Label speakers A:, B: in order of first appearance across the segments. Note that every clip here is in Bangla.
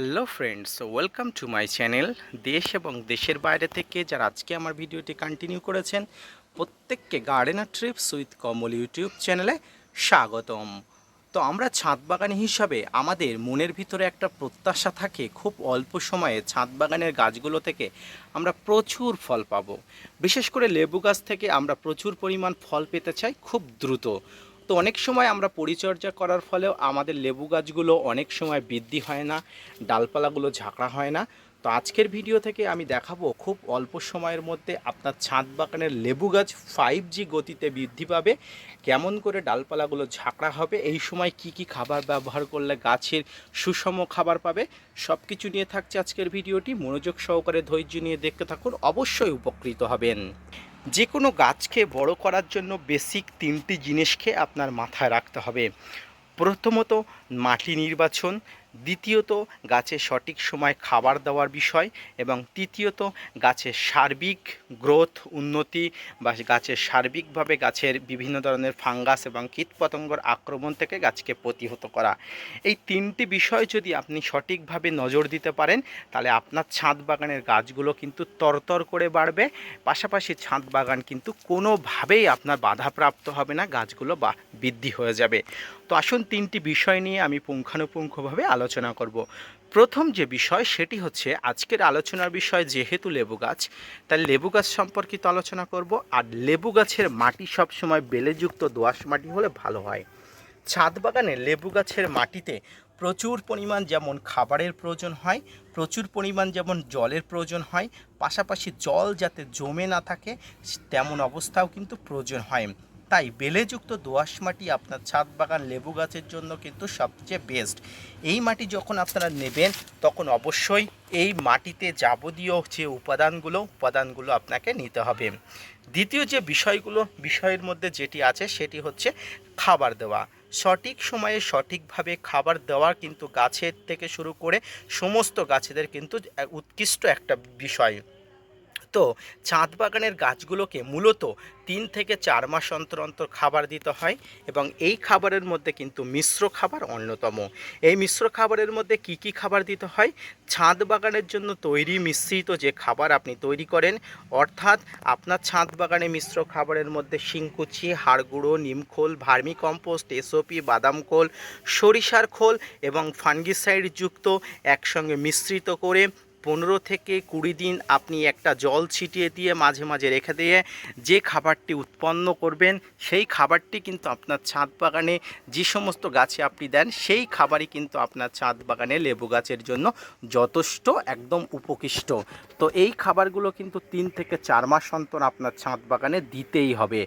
A: Hello friends, welcome to my channel. দেশ এবং দেশের বাইরে থেকে যারা আজকে আমার ভিডিওটি কন্টিনিউ করেছেন প্রত্যেককে gardener TRIPS with Kamal YouTube চ্যানেলে স্বাগতম। তো আমরা ছাদ বাগানি হিসাবে আমাদের মনের ভিতরে একটা প্রত্যাশা থাকে, খুব অল্প সময়ে ছাদ বাগানের গাছগুলো থেকে আমরা প্রচুর ফল পাবো। বিশেষ করে লেবু গাছ থেকে আমরা প্রচুর পরিমাণ ফল পেতে চাই খুব দ্রুত। তো অনেক সময় আমরা পরিচর্যা করার ফলেও আমাদের লেবু গাছগুলো অনেক সময় বৃদ্ধি হয় না, ডালপালাগুলো ঝাঁকড়া হয় না। তো আজকের ভিডিও থেকে আমি দেখাবো খুব অল্প সময়ের মধ্যে আপনার ছাদ বাগানের লেবু গাছ 5G গতিতে বৃদ্ধি পাবে, কেমন করে ডালপালাগুলো ঝাঁকড়া হবে, এই সময় কি কি খাবার ব্যবহার করলে গাছের সুষম খাবার পাবে, সব কিছু নিয়ে থাকছে আজকের ভিডিওটি। মনোযোগ সহকারে ধৈর্য নিয়ে দেখতে থাকুন, অবশ্যই উপকৃত হবেন। যে কোনো গাছকে বড় করার জন্য বেসিক তিনটি জিনিসকে আপনার মাথায় রাখতে হবে। প্রথমত মাটি নির্বাচন, দ্বিতীয়ত গাছের সঠিক সময় খাবার দেওয়ার বিষয়, এবং তৃতীয়ত গাছের সার্বিক গ্রোথ উন্নতি বা গাছের সার্বিকভাবে গাছের বিভিন্ন ধরনের ফাঙ্গাস এবং কীটপতঙ্গর আক্রমণ থেকে গাছকে প্রতিহত করা। এই তিনটি বিষয় যদি আপনি সঠিকভাবে নজর দিতে পারেন তাহলে আপনার ছাদ বাগানের গাছগুলো কিন্তু তরতর করে বাড়বে। পাশাপাশি ছাদ বাগান কিন্তু কোনোভাবেই আপনার বাধাপ্রাপ্ত হবে না, গাছগুলো বৃদ্ধি হয়ে যাবে। তো আসুন তিনটি বিষয় নিয়ে আমি পুঙ্খানুপুঙ্খভাবে আলোচনা করব। প্রথম যে বিষয় সেটি হচ্ছে আজকের আলোচনার বিষয় যেহেতু লেবু গাছ, তাই লেবু গাছ সম্পর্কিত আলোচনা করব। আর লেবু গাছের মাটি সবসময় বেলেযুক্ত দোআঁশ মাটি হলে ভালো হয়। ছাদ বাগানে লেবু গাছের মাটিতে প্রচুর পরিমাণ যেমন খাবারের প্রয়োজন হয়, প্রচুর পরিমাণ যেমন জলের প্রয়োজন হয়, পাশাপাশি জল যাতে জমে না থাকে তেমন অবস্থাও কিন্তু প্রয়োজন হয়। তাই বেলেযুক্ত দোআঁশ মাটি আপনার ছাদ বাগান লেবু গাছের জন্য কিন্তু সবচেয়ে বেস্ট। এই মাটি যখন আপনারা নেবেন তখন অবশ্যই এই মাটিতে যাবতীয় যে উপাদানগুলো আপনাকে নিতে হবে। দ্বিতীয় যে বিষয়ের মধ্যে যেটি আছে সেটি হচ্ছে খাবার দেওয়া। সঠিক সময়ে সঠিকভাবে খাবার দেওয়া কিন্তু গাছের থেকে শুরু করে সমস্ত গাছেদের কিন্তু উৎকৃষ্ট একটা বিষয়। তো ছাদ বাগানের গাছগুলোকে মূলত 3 থেকে 4 মাস অন্তর অন্তর খাবার দিতে হয়, এবং এই খাবারের মধ্যে কিন্তু মিশ্র খাবার অন্যতম। এই মিশ্র খাবারের মধ্যে কি কি খাবার দিতে হয়? ছাদ বাগানের জন্য তৈরি মিশ্রিত যে খাবার আপনি তৈরি করেন, অর্থাৎ আপনার ছাদ বাগানে মিশ্র খাবারের মধ্যে শিংকুচি, হাড়গুঁড়ো, নিমখোল, ভার্মি কম্পোস্ট, এসওপি, বাদাম খোল, সরিষার খোল এবং ফাঙ্গিসাইড যুক্ত একসঙ্গে মিশ্রিত করে 15 থেকে 20 দিন আপনি একটা জল ছিটিয়ে দিয়ে মাঝে মাঝে রেখে দিয়ে যে খাবারটি উৎপন্ন করবেন, সেই খাবারটি কিন্তু আপনার ছাদ বাগানে যে সমস্ত গাছে আপনি দেন সেই খাবারই কিন্তু আপনার ছাদ বাগানে লেবু গাছের জন্য যথেষ্ট, একদম উপকৃষ্ট। তো এই খাবারগুলো কিন্তু 3 থেকে 4 মাস অন্তর আপনার ছাদ বাগানে দিতেই হবে।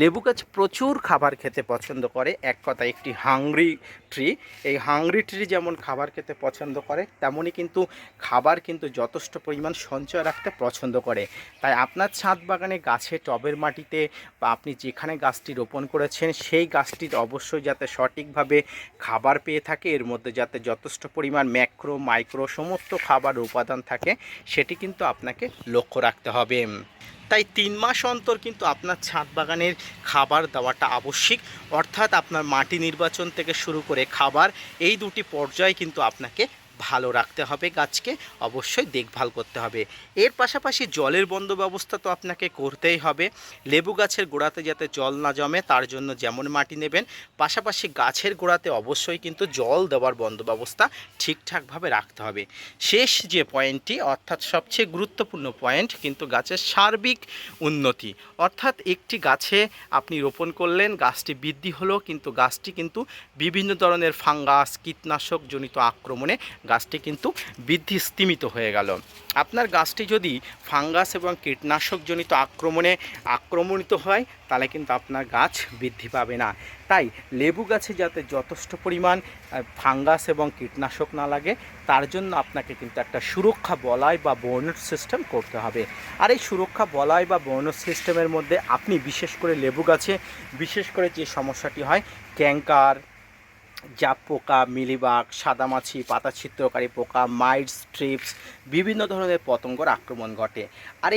A: লেবু গাছ প্রচুর খাবার খেতে পছন্দ করে, এক কথা একটি হাংরি ট্রি। এই হাংরি ট্রি যেমন খাবার খেতে পছন্দ করে, তেমনই কিন্তু খাবার কিন্তু যথেষ্ট পরিমাণ সঞ্চয় রাখতে পছন্দ করে। তাই আপনার ছাদ বাগানে গাছে টবের মাটিতে বা আপনি যেখানে গাছটি রোপণ করেছেন সেই গাছটির অবশ্যই যাতে সঠিকভাবে খাবার পেয়ে থাকে, এর মধ্যে যাতে যথেষ্ট পরিমাণ ম্যাক্রো মাইক্রো সমস্ত খাবার উপাদান থাকে, সেটি কিন্তু আপনাকে লক্ষ্য রাখতে হবে। তাই 3 মাস অন্তর কিন্তু আপনার ছাদ বাগানের খাবার দেওয়াটা আবশ্যিক, অর্থাৎ আপনার মাটি নির্বাচন থেকে শুরু করে খাবার, এই দুটি পর্যায়ে কিন্তু আপনাকে ভালো রাখতে হবে, গাছকে অবশ্যই দেখভাল করতে হবে। এর পাশাপাশি জলের বন্দোবস্ত তো আপনাকে করতেই হবে। লেবু গাছের গোড়াতে যাতে জল না জমে তার জন্য যেমন মাটি নেবেন, পাশাপাশি গাছের গোড়াতে অবশ্যই কিন্তু জল দেওয়ার বন্দোবস্ত ঠিকঠাকভাবে রাখতে হবে। শেষ যে পয়েন্টটি, অর্থাৎ সবচেয়ে গুরুত্বপূর্ণ পয়েন্ট, কিন্তু গাছের সার্বিক উন্নতি। অর্থাৎ একটি গাছে আপনি রোপণ করলেন, গাছটি বৃদ্ধি হলো, কিন্তু গাছটি কিন্তু বিভিন্ন ধরনের ফাঙ্গাস কীটনাশক জনিত আক্রমণে গাছটি কিন্তু বৃদ্ধি স্তিমিত হয়ে গেল। আপনার গাছটি যদি ফাঙ্গাস এবং কীটনাশকজনিত আক্রমণে আক্রমণিত হয় তাহলে কিন্তু আপনার গাছ বৃদ্ধি পাবে না। তাই লেবু গাছে যাতে যথেষ্ট পরিমাণ ফাঙ্গাস এবং কীটনাশক না লাগে তার জন্য আপনাকে কিন্তু একটা সুরক্ষা বলয় বা বোনট সিস্টেম করতে হবে। আর এই সুরক্ষা বলয় বা বোনট সিস্টেমের মধ্যে আপনি বিশেষ করে লেবু গাছে বিশেষ করে যে সমস্যাটি হয়, ক্যাঙ্কার, জাপ পোকা, মিলিবাগ, সাদামাছি, পাতা ছিদ্রকারী পোকা, মাইটস, ট্রিপস, বিভিন্ন ধরনের পতঙ্গর আক্রমণ ঘটে। আর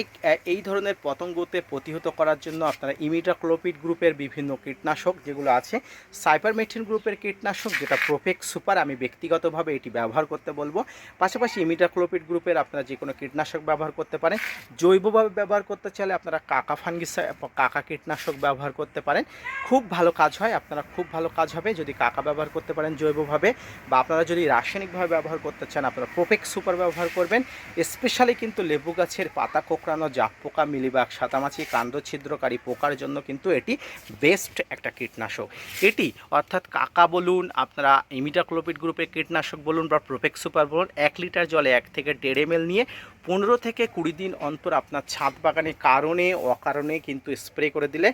A: এই ধরনের পতঙ্গতে প্রতিহত করার জন্য আপনারা ইমিডাক্লোপিড গ্রুপের বিভিন্ন কীটনাশক যেগুলো আছে, সাইপারমেথ্রিন গ্রুপের কীটনাশক যেটা প্রোপেক্স সুপার, আমি ব্যক্তিগতভাবে এটি ব্যবহার করতে বলবো। পাশাপাশি ইমিডাক্লোপিড গ্রুপের আপনারা যে কোনো কীটনাশক ব্যবহার করতে পারেন। জৈবভাবে ব্যবহার করতে চাইলে আপনারা কাকা ফাঙ্গিসাইড, কাকা কীটনাশক ব্যবহার করতে পারেন, খুব ভালো কাজ হয়। আপনারা খুব ভালো কাজ হবে যদি কাকা ব্যবহার করতে পারেন জৈবভাবে, বা আপনারা যদি রাসায়নিকভাবে ব্যবহার করতে চান আপনারা প্রোপেক্স সুপার ব্যবহার করবেন। স্পেশালি কিন্তু লেবু গাছের পাতা কোঁকড়ানো, জাপ পোকা, মিলিবাগ, সাদামাছি, কাণ্ড ছিদ্রকারী পোকার জন্য কিন্তু এটি বেস্ট একটা কীটনাশক। এটি অর্থাৎ কাকা বলুন, আপনারা ইমিডাক্লোপিড গ্রুপের কীটনাশক বলুন বা প্রোপেক্স সুপার বলুন, 1 লিটার জলে 1 থেকে 1.5 ml নিয়ে 15 থেকে 20 দিন অন্তর আপনার ছাদ বাগানে কারণে অকারণে কিন্তু স্প্রে করে দিলে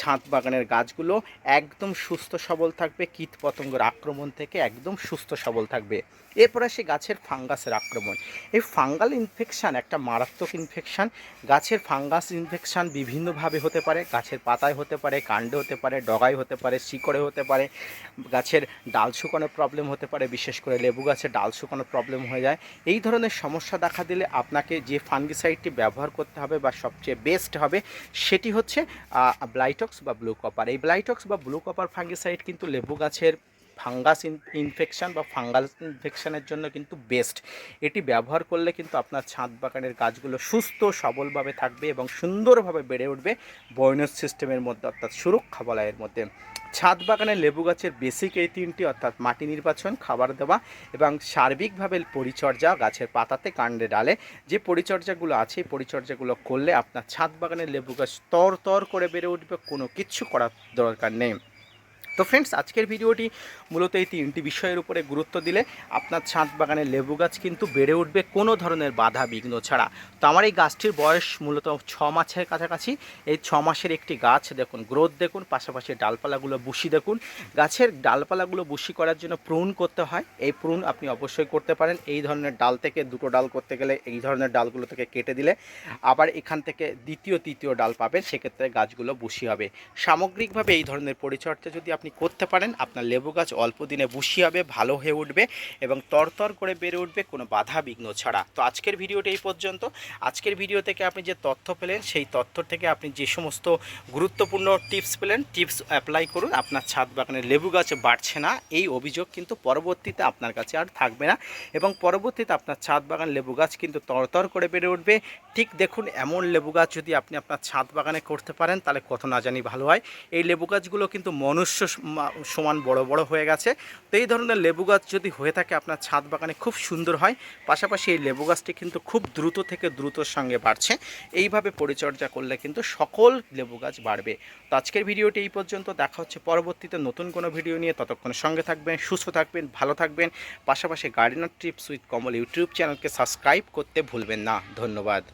A: ছাদ বাগানের গাছগুলো একদম সুস্থ সবল থাকবে, কীট পতঙ্গের আক্রমণ থেকে একদম সুস্থ সবল থাকবে। এরপর আসে গাছের ফাঙ্গাসের আক্রমণ। এই ফাঙ্গাল ইনফেকশান একটা মারাত্মক ইনফেকশান। গাছের ফাঙ্গাস ইনফেকশান বিভিন্নভাবে হতে পারে, গাছের পাতায় হতে পারে, কাণ্ডে হতে পারে, ডগায় হতে পারে, শিকড়ে হতে পারে, গাছের ডাল শুকানোর প্রবলেম হতে পারে, বিশেষ করে লেবু গাছের ডাল শুকানোর প্রবলেম হয়ে যায়। এই ধরনের সমস্যা দেখা দিলে আপনাকে যে ফাঙ্গিসাইডটি ব্যবহার করতে হবে বা সবচেয়ে বেস্ট হবে সেটি হচ্ছে ব্লাইটক্স বা ব্লু কপার। এই ব্লাইটক্স বা ব্লু কপার ফাঙ্গিসাইড কিন্তু লেবু গাছের ফাঙ্গাস ইনফেকশান বা ফাঙ্গাল ইনফেকশানের জন্য কিন্তু বেস্ট। এটি ব্যবহার করলে কিন্তু আপনার ছাদ বাগানের গাছগুলো সুস্থ সবলভাবে থাকবে এবং সুন্দরভাবে বেড়ে উঠবে বয়নস সিস্টেমের মধ্যে, অর্থাৎ সুরক্ষা বলয়ের মধ্যে। ছাদ বাগানের লেবু গাছের বেসিক এই তিনটি, অর্থাৎ মাটি নির্বাচন, খাবার দেওয়া এবং সার্বিকভাবে পরিচর্যা, গাছের পাতাতে কাণ্ডে ডালে যে পরিচর্যাগুলো আছে এই পরিচর্যাগুলো করলে আপনার ছাদ বাগানের লেবু গাছ তর করে বেড়ে উঠবে, কোনো কিচ্ছু করার দরকার নেই। তো ফ্রেন্ডস, আজকের ভিডিওটি মূলত এই 3টি বিষয়ের উপরে গুরুত্ব দিলে আপনার ছাদ বাগানের লেবু গাছ কিন্তু বেড়ে উঠবে কোনো ধরনের বাধা বিঘ্ন ছাড়া। তো আমার এই গাছটির বয়স মূলত 6 মাসের কাছাকাছি। এই 6 মাসের একটি গাছ দেখুন, গ্রোথ দেখুন, পাশাপাশি ডালপালাগুলো বুশি দেখুন। গাছের ডালপালাগুলো বুশি করার জন্য প্রুন করতে হয়, এই প্রুন আপনি অবশ্যই করতে পারেন। এই ধরনের ডাল থেকে 2টো ডাল করতে গেলে এই ধরনের ডালগুলো থেকে কেটে দিলে আবার এখান থেকে 2য় 3য় ডাল পাবেন, সেক্ষেত্রে গাছগুলো বুশি হবে। সামগ্রিকভাবে এই ধরনের পরিচর্যা যদি আপনি করতে পারেন আপনার লেবু গাছ অল্প দিনে বুশি হবে, ভালো হয়ে উঠবে এবং তরতর করে বেড়ে উঠবে কোনো বাধা বিঘ্ন ছাড়া। তো আজকের ভিডিওটা এই পর্যন্ত। আজকের ভিডিও থেকে আপনি যে তথ্য পেলেন সেই তথ্য থেকে আপনি যে সমস্ত গুরুত্বপূর্ণ টিপস পেলেন, টিপস অ্যাপ্লাই করুন। আপনার ছাদ বাগানের লেবু গাছ বাড়ছে না এই অভিযোগ কিন্তু পরবর্তীতে আপনার কাছে আর থাকবে না এবং পরবর্তীতে আপনার ছাদ বাগান লেবু গাছ কিন্তু তরতর করে বেড়ে উঠবে। ঠিক দেখুন, এমন লেবু গাছ যদি আপনি আপনার ছাদ বাগানে করতে পারেন তাহলে কত না জানি ভালো হয়। এই লেবু গাছগুলো কিন্তু মনুষ্য সমান বড় বড় হয়ে গেছে। তো এই ধরনের লেবু গাছ যদি হয়ে থাকে আপনার ছাদ বাগানে খুব সুন্দর হয়। পাশাপাশি এই লেবু গাছটি কিন্তু খুব দ্রুত থেকে দ্রুতর সঙ্গে বাড়ছে। এইভাবে পরিচর্যা করলে কিন্তু সকল লেবু গাছ বাড়বে। তো আজকের ভিডিওটি এই পর্যন্ত। দেখা হচ্ছে পরবর্তীতে নতুন কোনো ভিডিও নিয়ে। ততক্ষণ সঙ্গে থাকবেন, সুস্থ থাকবেন, ভালো থাকবেন। পাশাপাশি gardener tips with Kamal YouTube চ্যানেলকে সাবস্ক্রাইব করতে ভুলবেন না। ধন্যবাদ।